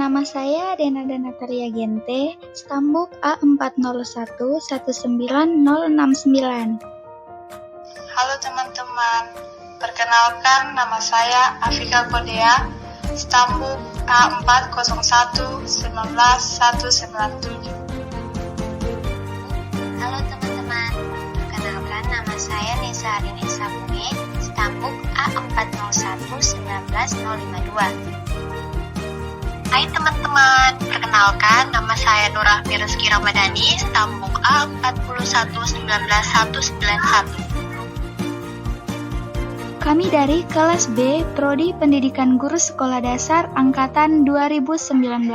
Nama saya Denada Natalia Gente, Stambuk A40119069. Halo teman-teman, perkenalkan nama saya Afika Kodea, Stambuk A40119197. Halo teman-teman, perkenalkan nama saya Nisa Arinesa Bumi, Stambuk A40119052. Hai teman-teman, perkenalkan nama saya Nurahmi Rizky Ramadhani, Stambuk A41199191. Kami dari kelas B, Prodi Pendidikan Guru Sekolah Dasar Angkatan 2019.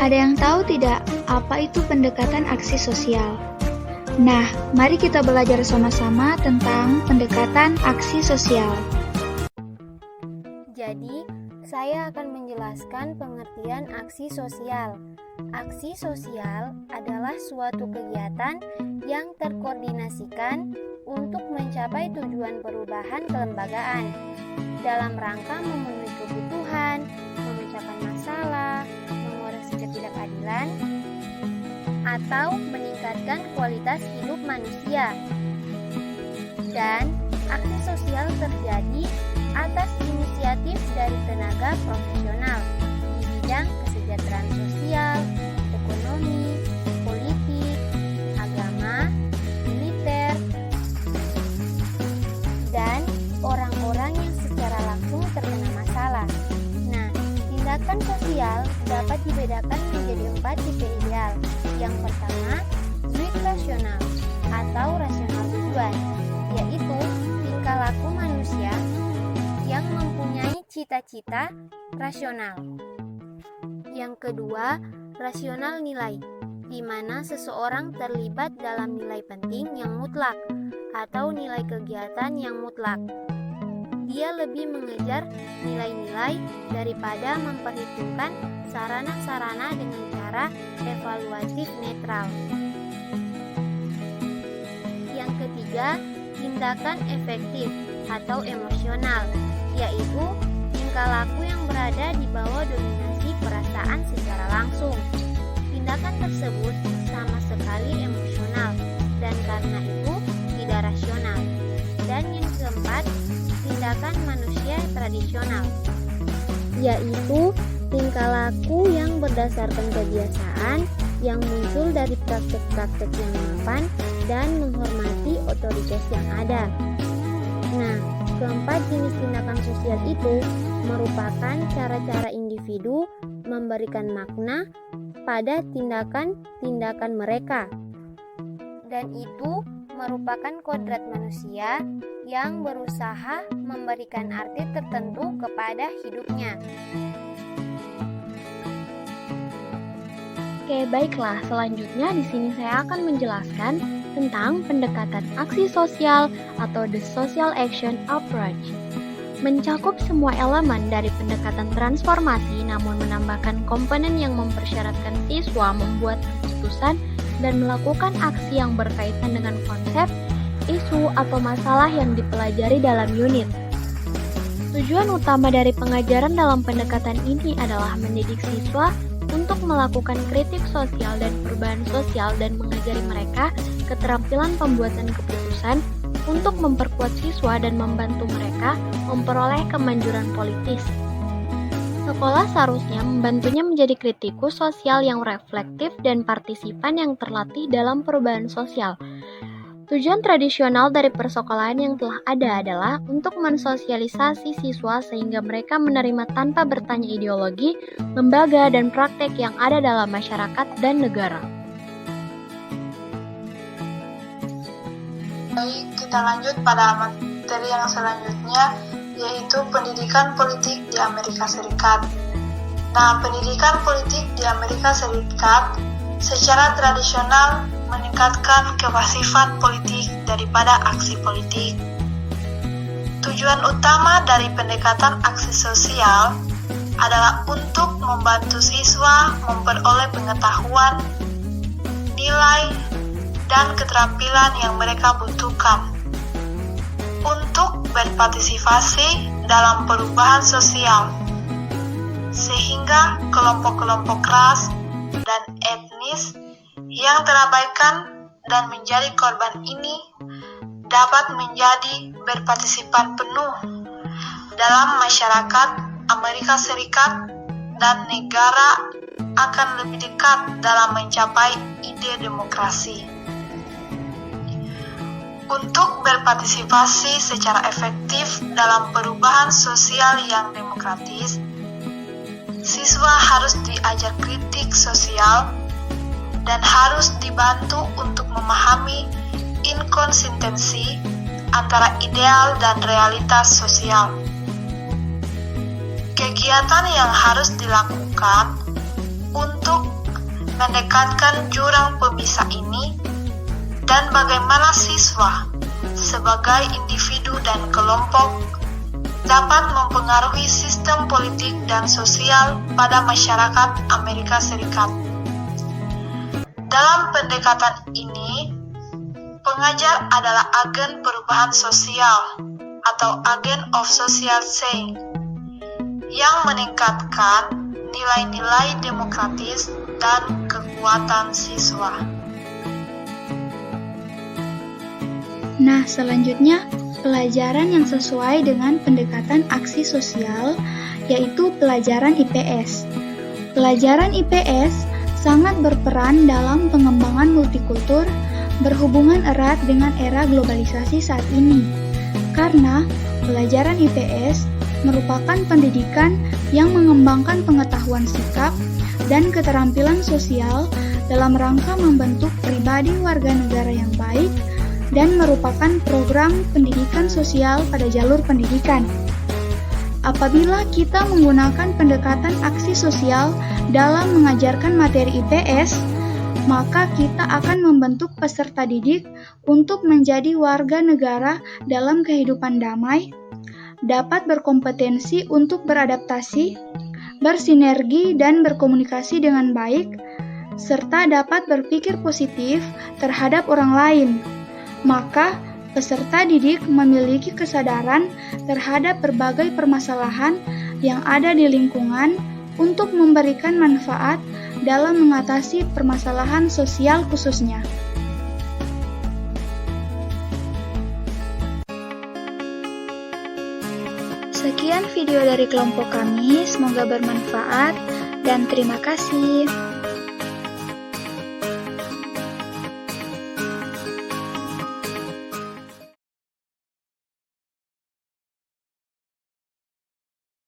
Ada yang tahu tidak apa itu pendekatan aksi sosial? Nah, mari kita belajar sama-sama tentang pendekatan aksi sosial. Jadi, saya akan menjelaskan pengertian aksi sosial. Aksi sosial adalah suatu kegiatan yang terkoordinasikan untuk mencapai tujuan perubahan kelembagaan dalam rangka memenuhi kebutuhan, memecahkan masalah, mengoreksi ketidakadilan, atau meningkatkan kualitas hidup manusia. Dan aksi sosial terjadi atas inisiatif dari tenaga profesional di bidang kesejahteraan sosial, ekonomi, politik, agama, militer, dan orang-orang yang secara langsung terkena masalah. Nah, tindakan sosial dapat dibedakan menjadi 4 tipe ideal. Yang pertama, situasional atau rasional tujuan, yaitu tingkah laku manusia yang mempunyai cita-cita rasional. Yang kedua, rasional nilai, di mana seseorang terlibat dalam nilai penting yang mutlak atau nilai kegiatan yang mutlak. Dia lebih mengejar nilai-nilai daripada memperhitungkan sarana-sarana dengan cara evaluatif netral. Yang ketiga, tindakan efektif atau emosional, yaitu tingkah laku yang berada di bawah dominasi perasaan secara langsung. Tindakan tersebut sama sekali emosional dan karena itu tidak rasional. Dan yang keempat, tindakan manusia tradisional, yaitu tingkah laku yang berdasarkan kebiasaan yang muncul dari praktek-praktek yang mapan dan menghormati otoritas yang ada. Nah, keempat jenis tindakan sosial itu merupakan cara-cara individu memberikan makna pada tindakan-tindakan mereka. Dan itu merupakan kodrat manusia yang berusaha memberikan arti tertentu kepada hidupnya. Oke, baiklah. Selanjutnya di sini saya akan menjelaskan tentang pendekatan aksi sosial atau the social action approach. Mencakup semua elemen dari pendekatan transformasi namun menambahkan komponen yang mempersyaratkan siswa membuat keputusan dan melakukan aksi yang berkaitan dengan konsep, isu, atau masalah yang dipelajari dalam unit. Tujuan utama dari pengajaran dalam pendekatan ini adalah mendidik siswa untuk melakukan kritik sosial dan perubahan sosial dan mengajari mereka keterampilan pembuatan keputusan untuk memperkuat siswa dan membantu mereka memperoleh kemanjuran politis. Sekolah seharusnya membantunya menjadi kritikus sosial yang reflektif dan partisipan yang terlatih dalam perubahan sosial. Tujuan tradisional dari persekolahan yang telah ada adalah untuk mensosialisasi siswa sehingga mereka menerima tanpa bertanya ideologi, lembaga, dan praktek yang ada dalam masyarakat dan negara. Baik, kita lanjut pada materi yang selanjutnya, yaitu pendidikan politik di Amerika Serikat. Nah, pendidikan politik di Amerika Serikat secara tradisional meningkatkan kepasifan politik daripada aksi politik. Tujuan utama dari pendekatan aksi sosial adalah untuk membantu siswa memperoleh pengetahuan, nilai, dan keterampilan yang mereka butuhkan untuk berpartisipasi dalam perubahan sosial, sehingga kelompok-kelompok ras dan etnis yang terabaikan dan menjadi korban ini dapat menjadi berpartisipan penuh dalam masyarakat Amerika Serikat dan negara akan lebih dekat dalam mencapai ide demokrasi. Untuk berpartisipasi secara efektif dalam perubahan sosial yang demokratis, siswa harus diajar kritik sosial dan harus dibantu untuk memahami inkonsistensi antara ideal dan realitas sosial. Kegiatan yang harus dilakukan untuk mendekatkan jurang pemisah ini dan bagaimana siswa sebagai individu dan kelompok dapat mempengaruhi sistem politik dan sosial pada masyarakat Amerika Serikat. Dalam pendekatan ini, pengajar adalah agen perubahan sosial atau agen of social change yang meningkatkan nilai-nilai demokratis dan kekuatan siswa. Nah, selanjutnya pelajaran yang sesuai dengan pendekatan aksi sosial, yaitu pelajaran IPS. Pelajaran IPS sangat berperan dalam pengembangan multikultur, berhubungan erat dengan era globalisasi saat ini. Karena pelajaran IPS merupakan pendidikan yang mengembangkan pengetahuan sikap dan keterampilan sosial dalam rangka membentuk pribadi warga negara yang baik dan merupakan program pendidikan sosial pada jalur pendidikan. Apabila kita menggunakan pendekatan aksi sosial dalam mengajarkan materi IPS, maka kita akan membentuk peserta didik untuk menjadi warga negara dalam kehidupan damai, dapat berkompetensi untuk beradaptasi, bersinergi dan berkomunikasi dengan baik, serta dapat berpikir positif terhadap orang lain. Maka, peserta didik memiliki kesadaran terhadap berbagai permasalahan yang ada di lingkungan untuk memberikan manfaat dalam mengatasi permasalahan sosial khususnya. Sekian video dari kelompok kami, semoga bermanfaat dan terima kasih.